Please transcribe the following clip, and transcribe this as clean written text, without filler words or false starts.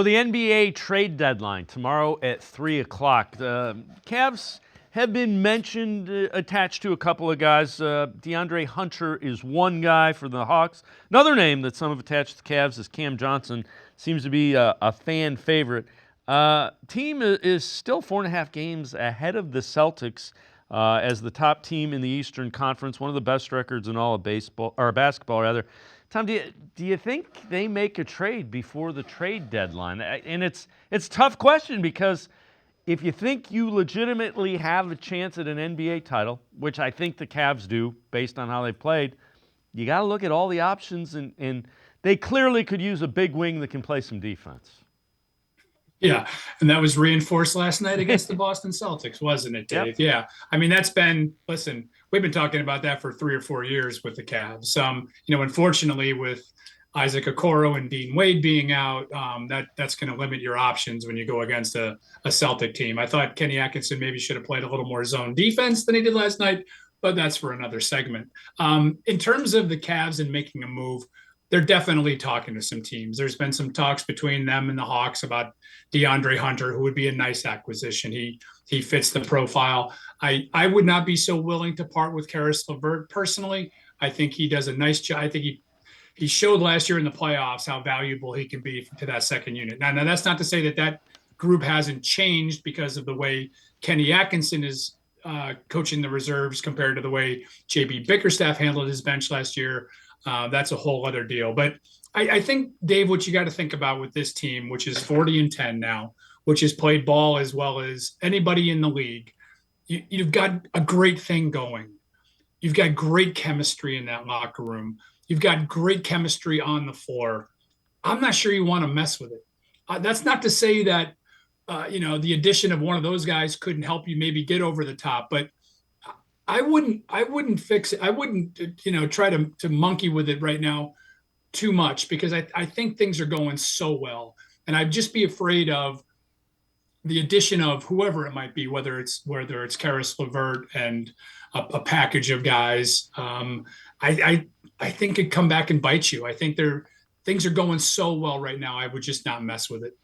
So the NBA trade deadline tomorrow at 3 o'clock. The Cavs have been mentioned, attached to a couple of guys. DeAndre Hunter is one guy for the Hawks. Another name that some have attached to the Cavs is Cam Johnson. Seems to be a fan favorite. Team is still 4.5 games ahead of the Celtics as the top team in the Eastern Conference, one of the best records in all of baseball or basketball, rather. Tom, do you think they make a trade before the trade deadline? And it's a tough question because if you think you legitimately have a chance at an NBA title, which I think the Cavs do based on how they've played, you got to look at all the options, and they clearly could use a big wing that can play some defense. Yeah, and that was reinforced last night against the Boston Celtics, wasn't it, Yep. Dave? Yeah, I mean listen, we've been talking about that for 3 or 4 years with the Cavs. Unfortunately, with Isaac Okoro and Dean Wade being out, that's going to limit your options when you go against a Celtic team. I thought Kenny Atkinson maybe should have played a little more zone defense than he did last night, but that's for another segment. In terms of the Cavs and making a move, they're definitely talking to some teams. There's been some talks between them and the Hawks about DeAndre Hunter, who would be a nice acquisition. He fits the profile. I would not be so willing to part with Karis LeVert personally. I think he does a nice job. I think he showed last year in the playoffs how valuable he can be to that second unit. Now that's not to say that group hasn't changed because of the way Kenny Atkinson is coaching the reserves compared to the way JB Bickerstaff handled his bench last year. That's a whole other deal. But I think, Dave, what you got to think about with this team, which is 40-10 now, which has played ball as well as anybody in the league, you've got a great thing going. You've got great chemistry in that locker room. You've got great chemistry on the floor. I'm not sure you want to mess with it. That's not to say that, the addition of one of those guys couldn't help you maybe get over the top, but I wouldn't fix it. I wouldn't, try to monkey with it right now too much because I think things are going so well. And I'd just be afraid of the addition of whoever it might be, whether it's Karis LeVert and a package of guys. I think it come back and bite you. I think things are going so well right now. I would just not mess with it.